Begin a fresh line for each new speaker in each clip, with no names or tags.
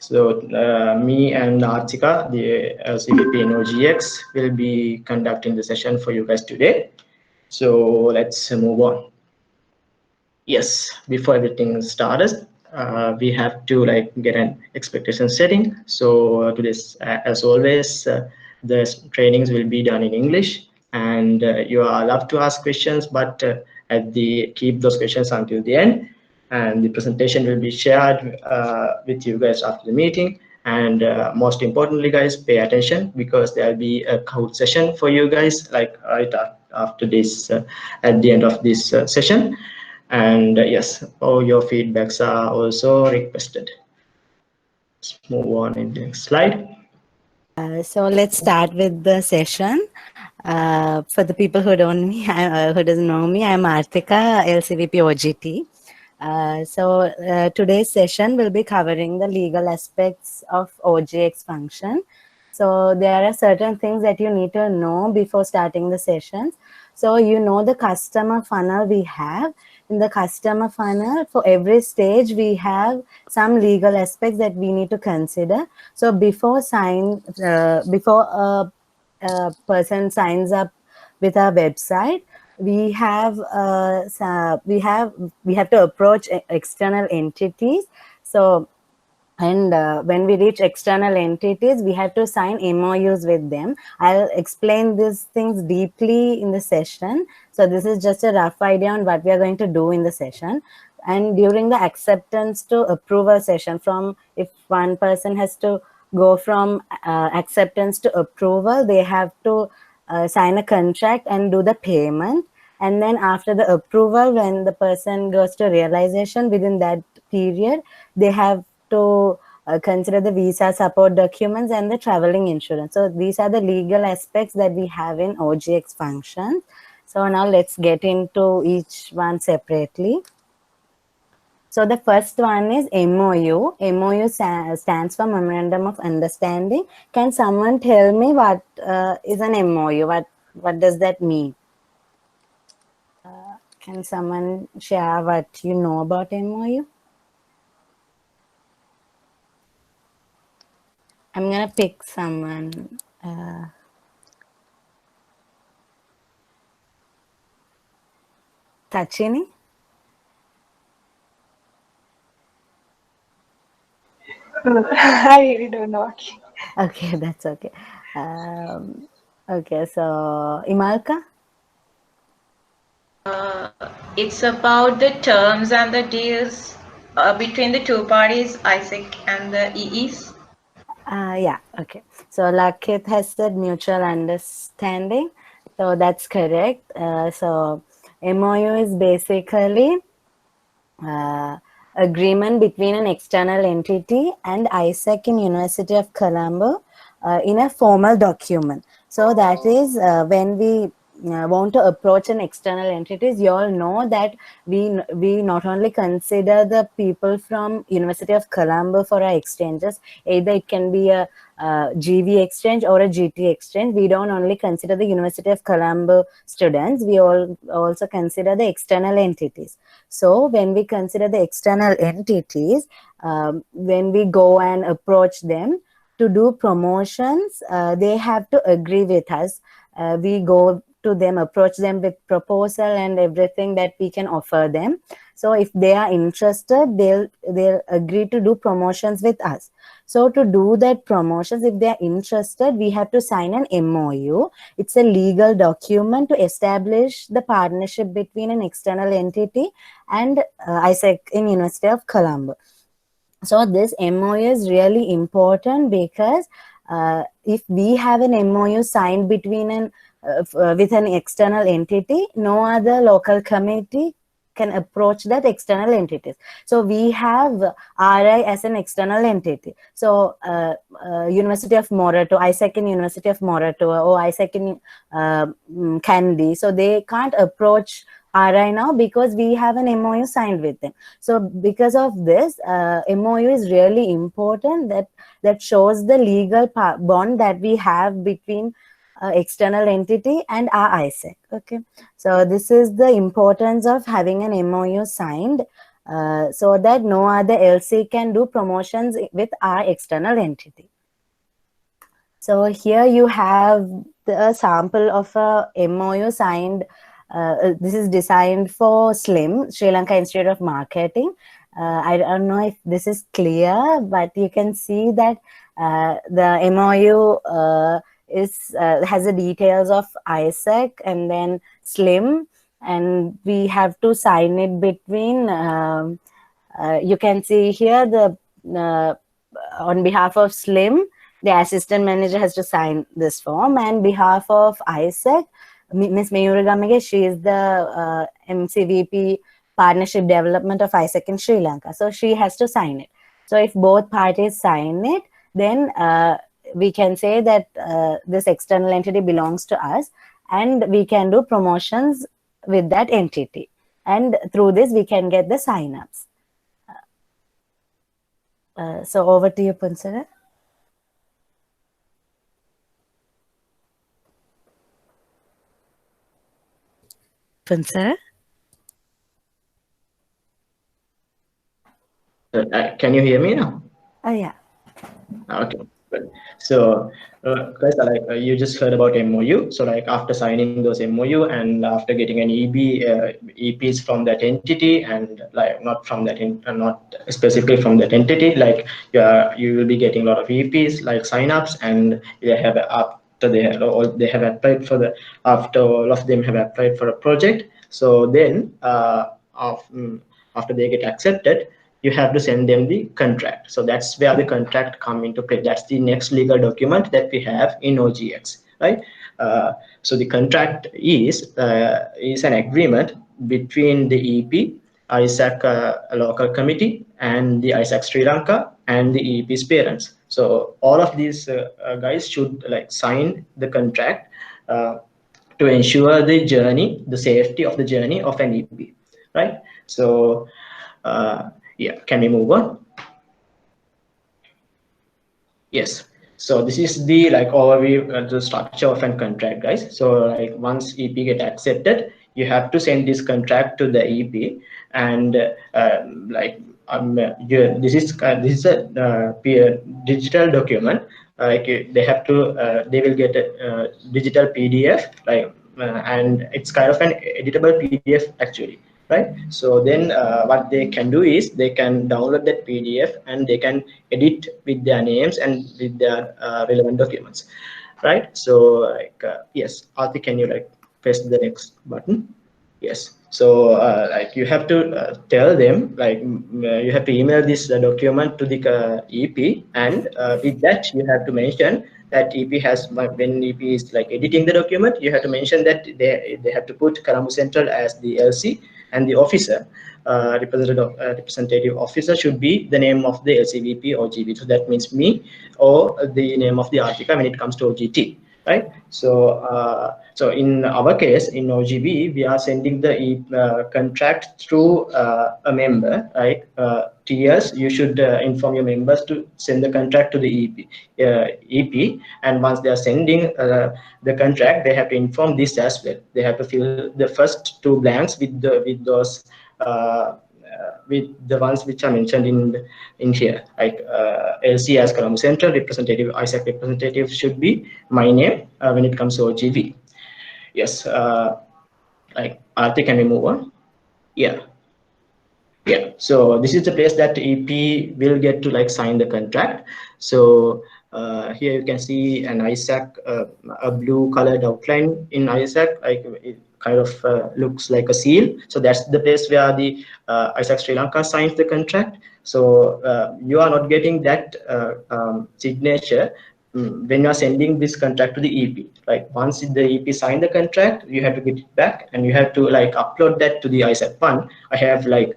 So me and Artika, the LCVP in OGX, will be conducting the session for you guys today. So let's move on. Yes, before everything starts, we have to like get an expectation setting. So today's, as always, the trainings will be done in English, and you are allowed to ask questions, but keep those questions until the end. And the presentation will be shared with you guys after the meeting. And most importantly, guys, pay attention because there'll be a code session for you guys, like right after this, at the end of this session. And yes, all your feedbacks are also requested. Let's move on in the next slide.
So let's start with the session. For the people who don't me, who doesn't know me, I'm Artika, LCVP OGT. Today's session will be covering the legal aspects of OGX function. So there are certain things that you need to know before starting the sessions. So you know the customer funnel we have. In the customer funnel, for every stage, we have some legal aspects that we need to consider. So before a person signs up with our website, we have to approach external entities. So when we reach external entities, we have to sign MOUs with them. I'll explain these things deeply in the session. So this is just a rough idea on what we are going to do in the session. And during the acceptance to approval session, from if one person has to go from acceptance to approval, they have to sign a contract and do the payment. And then after the approval, when the person goes to realization, within that period, they have to consider the visa support documents and the traveling insurance. So these are the legal aspects that we have in OGX functions. So now let's get into each one separately. So the first one is MOU. MOU stands for Memorandum of Understanding. Can someone tell me what is an MOU? What does that mean? Can someone share what you know about MOU? I'm going to pick someone. Tachini?
I really don't know.
Okay, that's okay. Okay, so Imalka?
It's about the terms and the deals between the two parties, ISIC and the EEs.
Yeah, okay. So Lakit has said mutual understanding. So that's correct. So MOU is basically agreement between an external entity and ISAC in University of Colombo in a formal document. So that is when we want to approach an external entities, you all know that we not only consider the people from University of Colombo for our exchanges, either it can be a GV exchange or a GT exchange. We don't only consider the University of Colombo students, we also consider the external entities. So when we consider the external entities, when we go and approach them to do promotions, they have to agree with us. We go to them, approach them with proposal and everything that we can offer them. So if they are interested, they'll agree to do promotions with us. So to do that promotions, if they are interested, we have to sign an MOU. It's a legal document to establish the partnership between an external entity and ISAC in University of Colombo. So this MOU is really important because if we have an MOU signed between with an external entity, no other local committee can approach that external entities. So we have RI as an external entity. So University of Morato, ISAC in University of Morato, or ISAC in Kandy. So they can't approach RI now because we have an MOU signed with them. So because of this, MOU is really important. That shows the legal bond that we have between external entity and our ISAC. Okay, so this is the importance of having an MOU signed. so that no other LC can do promotions with our external entity. So here you have the sample of a MOU signed. This is designed for SLIM, Sri Lanka Institute of Marketing. I don't know if this is clear, but you can see that the MOU has the details of ISAC and then SLIM, and we have to sign it between. You can see here the on behalf of SLIM, the assistant manager has to sign this form, and behalf of ISAC, Ms. Mayuri Gamage, she is the MCVP Partnership Development of ISAC in Sri Lanka. So she has to sign it. So if both parties sign it, then we can say that this external entity belongs to us, and we can do promotions with that entity. And through this, we can get the sign-ups. So over to you, Punsara. Punsara?
Can you hear me now?
Oh, yeah.
Okay. Good. So, guys, you just heard about MOU. So, like after signing those MOU and after getting an EPs from that entity, and like not from that, not specifically from that entity, like you will be getting a lot of EPs like signups, and they have after they have applied for the after all of them have applied for a project. So then after they get accepted, you have to send them the contract. So that's where the contract come into play. That's the next legal document that we have in OGX, right? So the contract is an agreement between the EP, ISAC local committee, and the ISAC Sri Lanka and the EP's parents. So all of these guys should like sign the contract to ensure the journey, the safety of the journey of an EP, right? So yeah, can we move on? Yes. So this is the like overview, the structure of a contract, guys. So like once EP get accepted, you have to send this contract to the EP, and this is a digital document. Like they will get a digital PDF, like, and it's kind of an editable PDF actually. Right. So then what they can do is they can download that PDF and they can edit with their names and with their relevant documents. Right. So like, yes, Aarti, can you like press the next button? Yes. So like you have to tell them, like you have to email this document to the EP, and with that you have to mention that EP has, when EP is like editing the document, you have to mention that they have to put Colombo Central as the LC, and the officer, representative officer, should be the name of the LCVP or GV. So that means me, or the name of the Artika when it comes to OGT, right? So so in our case, in OGB, we are sending the contract through a member, right? TS, you should inform your members to send the contract to the EP, and once they are sending the contract, they have to inform this as well. They have to fill the first two blanks with those with the ones which are mentioned in here, like LC as Colombo Central, representative ISAC representative should be my name when it comes to OGV. Yes, like Aarti, can we move on? Yeah. Yeah, so this is the place that EP will get to like sign the contract. So here you can see an ISAC, a blue colored outline in ISAC, like it kind of looks like a seal. So that's the place where the ISAC Sri Lanka signs the contract. So you are not getting that signature when you are sending this contract to the EP. Like once the EP sign the contract, you have to get it back and you have to like upload that to the ISAC one. I have like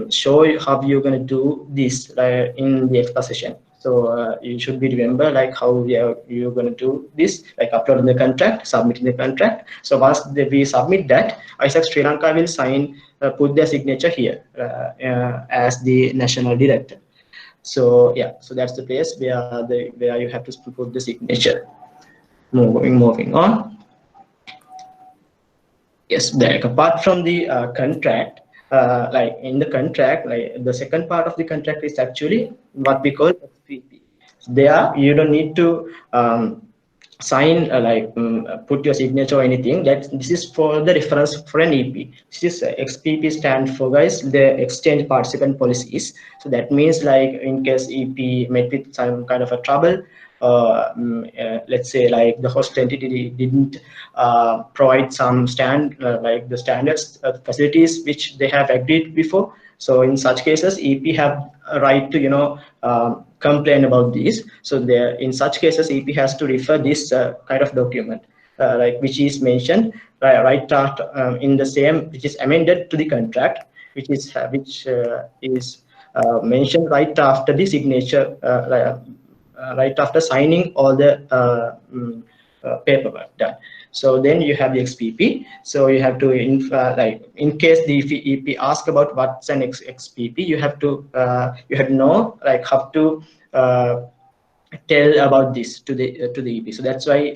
show you how you're going to do this in the exposition. So you should be remember like how you're going to do this, like uploading the contract, submitting the contract. So once we submit that, ISAC Sri Lanka will sign, put their signature here as the national director. So yeah, so that's the place where you have to put the signature. Moving on. Yes, like apart from the contract, like in the contract, like the second part of the contract is actually what we call XPP. There you don't need to sign put your signature or anything. That this is for the reference for an EP. This is XPP stand for, guys, the exchange participant policies. So that means, like, in case EP met with some kind of a trouble, let's say like the host entity didn't provide some like the standards facilities which they have agreed before. So in such cases, EP have a right to, you know, complain about these. So there, in such cases, EP has to refer this kind of document, like which is mentioned right after in the same, which is amended to the contract, which is mentioned right after the signature, right after signing all the paperwork done. So then you have the XPP. So you have to, like in case the EP ask about what's an XPP, you have to know, like, how to tell about this to the EP. So that's why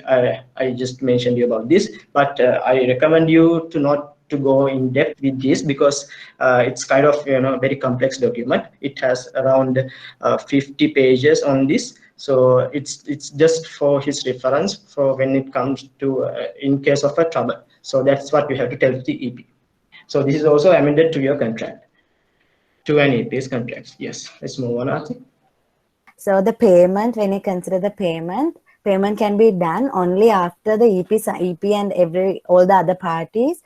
I just mentioned you about this. But I recommend you to not to go in depth with this, because it's kind of, you know, very complex document. It has around 50 pages on this. So it's just for his reference for when it comes to in case of a trouble. So that's what you have to tell the EP. So this is also amended to your contract, to an EP's contract. Yes, let's move on, Aarti.
So the payment, when you consider the payment can be done only after the EP and all the other parties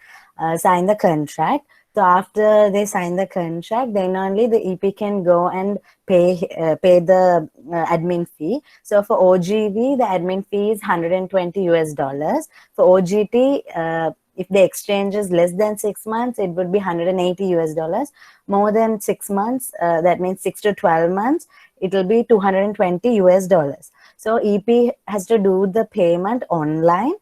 sign the contract. So after they sign the contract, then only the EP can go and pay the admin fee. So for OGV, the admin fee is $120. For OGT, if the exchange is less than 6 months, it would be $180. More than 6 months, that means 6 to 12 months, it will be $220. So EP has to do the payment online.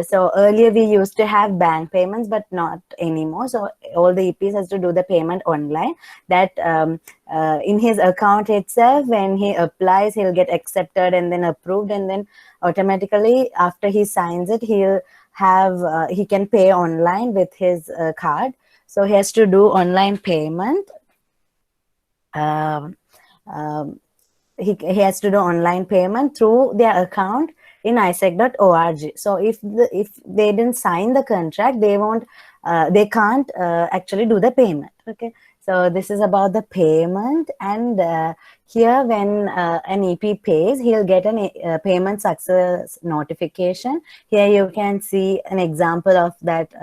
So earlier we used to have bank payments, but not anymore. So all the EPs has to do the payment online. That in his account itself, when he applies, he'll get accepted and then approved, and then automatically after he signs it, he'll have he can pay online with his card. So he has to do online payment. He has to do online payment through their account in isec.org. So if they didn't sign the contract, they can't actually do the payment. Okay, so this is about the payment. And here, when an EP pays, he'll get a payment success notification. Here you can see an example of that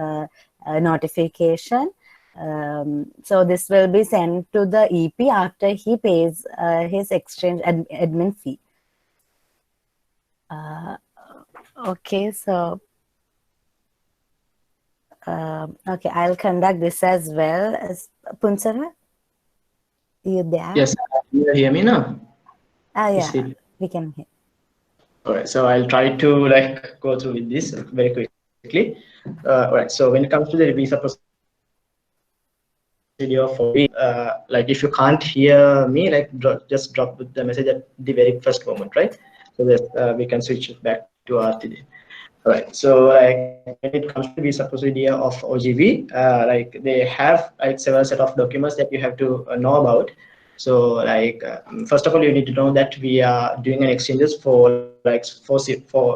notification. So this will be sent to the EP after he pays his exchange admin fee. Okay, so okay, I'll conduct this as well. As Punsara, you there?
Yes, you hear me now?
Yeah, we can hear.
All right, so I'll try to like go through with this very quickly. All right, so when it comes to the visa procedure for like, if you can't hear me, like just drop the message at the very first moment, right? So that we can switch it back to RTD. All right, so like when it comes to visa procedure of OGV, like they have like several set of documents that you have to know about. So like first of all, you need to know that we are doing an exchanges for like for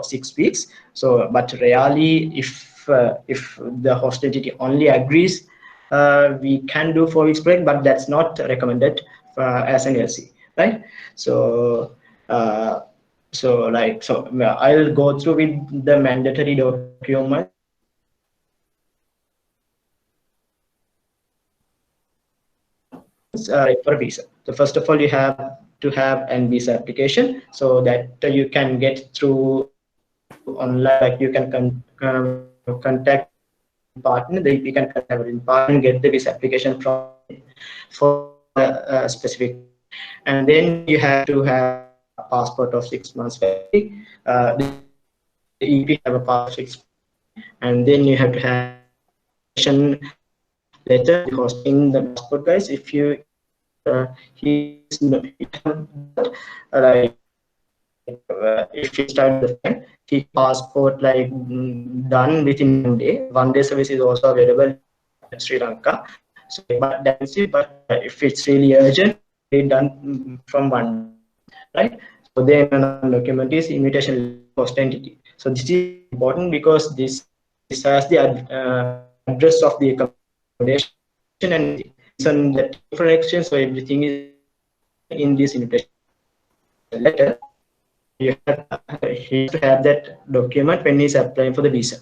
6 weeks. So but rarely, if the host entity only agrees, we can do 4 weeks break, but that's not recommended as an LC, right? So I'll go through with the mandatory document for visa. So first of all, you have to have an visa application, so that you can get through online. Like you can contact partner, the EP can contact in partner and get the visa application from for a specific, and then you have to have a passport of 6 months validity. The EP have a passport 6 months, and then you have to have letter hosting the passport, guys. If you if you start the friend, his passport done within 1 day. 1 day service is also available in Sri Lanka. So, but that's it. But if it's really urgent, they done from one, right? So then another document is invitation host entity. So this is important because this has the address of the accommodation and on that for exchange. So everything is in this invitation letter. You have he has to have that document when he's applying for the visa,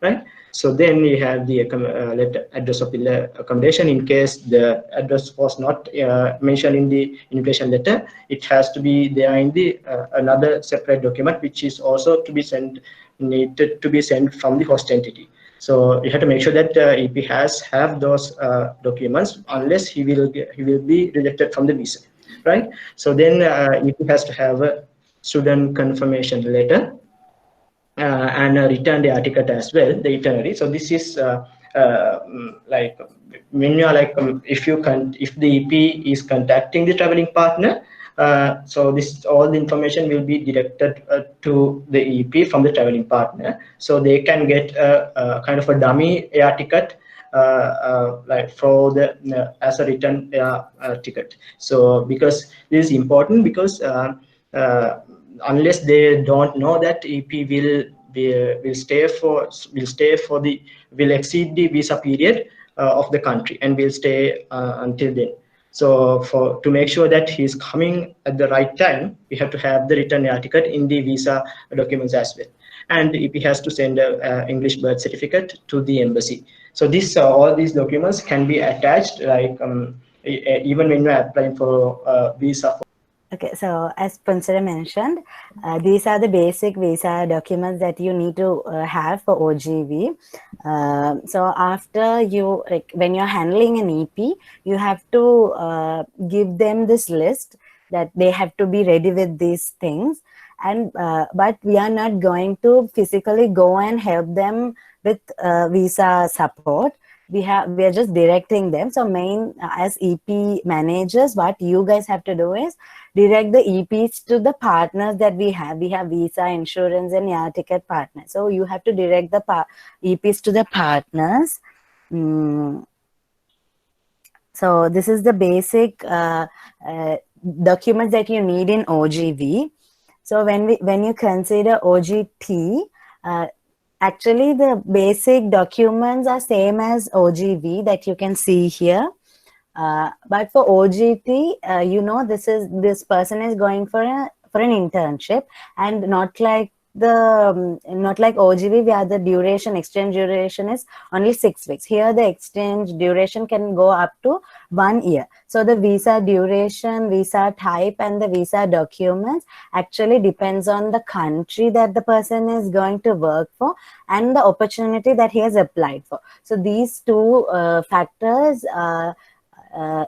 right? So then you have the letter address of the accommodation. In case the address was not mentioned in the invitation letter, it has to be there in the another separate document, which is also to be sent, needed to be sent from the host entity. So you have to make sure that EP has have those documents, unless he will be rejected from the visa, right? So then EP has to have a student confirmation letter and return the ticket as well, the itinerary. So this is like when you are like if the EP is contacting the traveling partner, so this all the information will be directed to the EP from the traveling partner, so they can get a kind of a dummy air ticket like for the as a return ticket. So because this is important, because unless they don't know that EP will exceed the visa period of the country and will stay until then. So to make sure that he's coming at the right time, we have to have the return air ticket in the visa documents as well. And EP has to send a English birth certificate to the embassy. So this all these documents can be attached, like even when you're applying for visa.
Okay, so as Pansara mentioned, these are the basic visa documents that you need to have for OGV. So after you, like when you're handling an EP, you have to give them this list that they have to be ready with these things. And but we are not going to physically go and help them with visa support. We are just directing them. So main as EP managers, what you guys have to do is direct the EPs to the partners that we have. We have visa, insurance, and air ticket partners. So you have to direct the EPs to the partners. So this is the basic documents that you need in OGV. So when you consider OGT, actually the basic documents are same as OGV that you can see here. But for OGT, you know, this person is going for an internship, and not like OGV where the exchange duration is only 6 weeks. Here the exchange duration can go up to 1 year. So the visa duration, visa type, and the visa documents actually depends on the country that the person is going to work for and the opportunity that he has applied for. So these two factors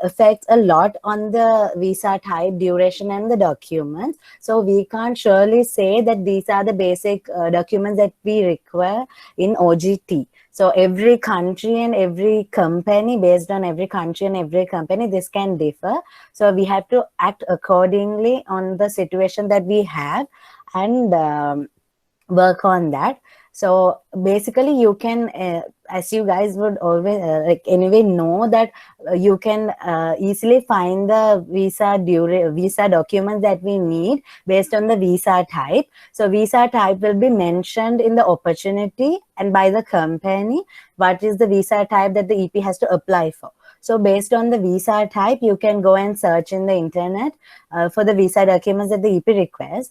affects a lot on the visa type, duration, and the documents. So we can't surely say that these are the basic documents that we require in OGT. So every country and every company, based on every country and every company, this can differ. So we have to act accordingly on the situation that we have and work on that. So basically you can, as you guys would always like anyway know that you can easily find the visa documents that we need based on the visa type. So visa type will be mentioned in the opportunity and by the company what is the visa type that the EP has to apply for. So based on the visa type, you can go and search in the internet for the visa documents that the EP requests.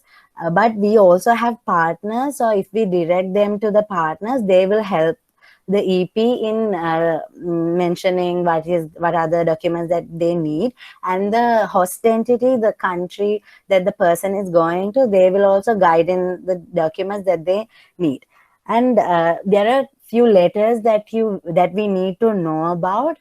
But we also have partners. So if we direct them to the partners, they will help the EP in mentioning what are the documents that they need. And the host entity, the country that the person is going to, they will also guide in the documents that they need. And there are few letters that we need to know about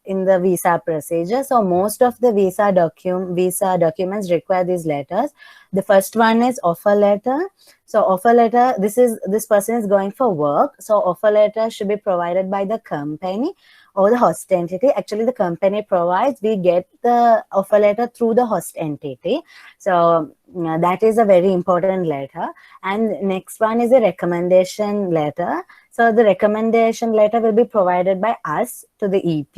in the visa procedure. So most of the visa documents require these letters. The first one is offer letter. So offer letter, this person is going for work. So offer letter should be provided by the company, or the host entity. Actually, the company provides, we get the offer letter through the host entity. So that is a very important letter. And next one is a recommendation letter. So the recommendation letter will be provided by us to the EP.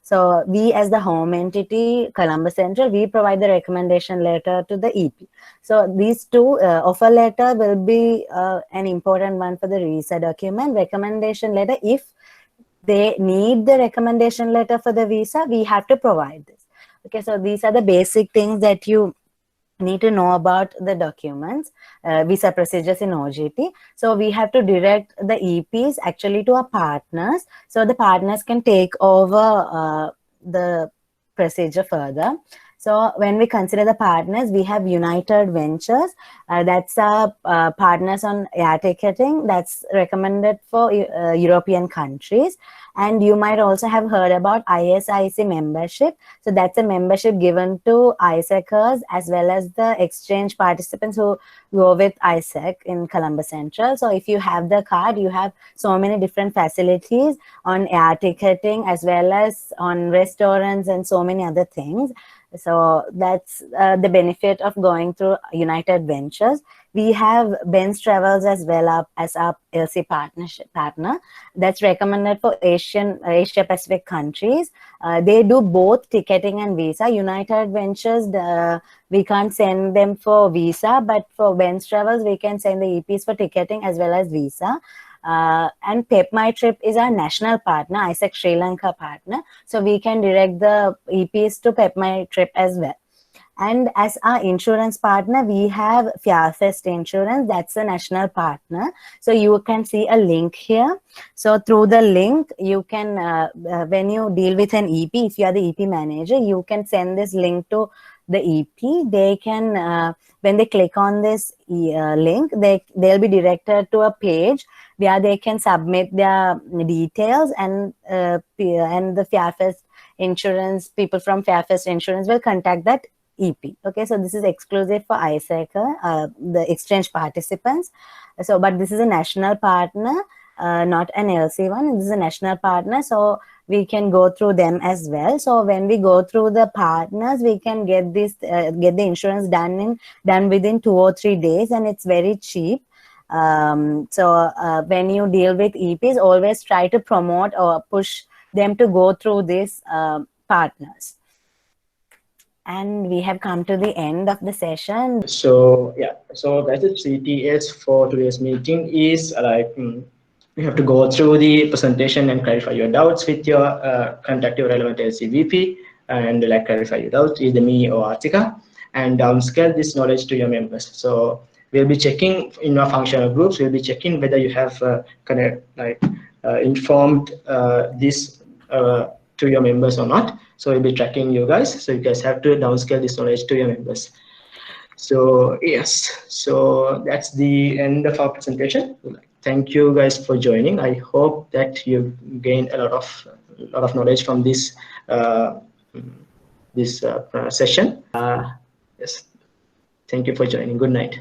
So we, as the home entity, Colombo Central, we provide the recommendation letter to the EP. So these two, offer letter will be an important one for the visa document. Recommendation letter, if they need the recommendation letter for the visa, we have to provide this. Okay, so these are the basic things that you need to know about the documents, visa procedures in OJT. So we have to direct the EPs actually to our partners, so the partners can take over the procedure further. So when we consider the partners, we have United Ventures. That's our partners on air ticketing. That's recommended for European countries. And you might also have heard about ISIC membership. So that's a membership given to ISECers as well as the exchange participants who go with ISEC in Colombo Central. So if you have the card, you have so many different facilities on air ticketing as well as on restaurants and so many other things. So that's the benefit of going through United Ventures. We have Benz Travels as well as our LC partner that's recommended for Asia Pacific countries. They do both ticketing and visa. United Ventures, we can't send them for visa, but for Benz Travels, we can send the EPs for ticketing as well as visa. And PepMyTrip is our national partner, ISEC Sri Lanka partner. So we can direct the EPs to PepMyTrip as well. And as our insurance partner, we have Fairfest Insurance. That's a national partner. So you can see a link here. So through the link, you can, when you deal with an EP, if you are the EP manager, you can send this link to the EP. They can, when they click on this link, they'll be directed to a page where they can submit their details, and the Fairfest Insurance, people from Fairfest Insurance will contact that EP. Okay, so this is exclusive for ISECer, the exchange participants. So, but this is a national partner, not an LC one. This is a national partner, so we can go through them as well. So when we go through the partners, we can get this, get the insurance done within 2 or 3 days, and it's very cheap. So when you deal with EPs, always try to promote or push them to go through these partners. And we have come to the end of the session.
So yeah, so guys, the CTS for today's meeting is like you have to go through the presentation and clarify your doubts with your contact your relevant LCVP and like clarify your doubts, either me or Artika, and downscale this knowledge to your members. So we'll be checking in our functional groups. We'll be checking whether you have informed this to your members or not. So we'll be tracking you guys. So you guys have to downscale this knowledge to your members. So yes, so that's the end of our presentation. Thank you guys for joining. I hope that you gained a lot of knowledge from this session. Yes, thank you for joining. Good night.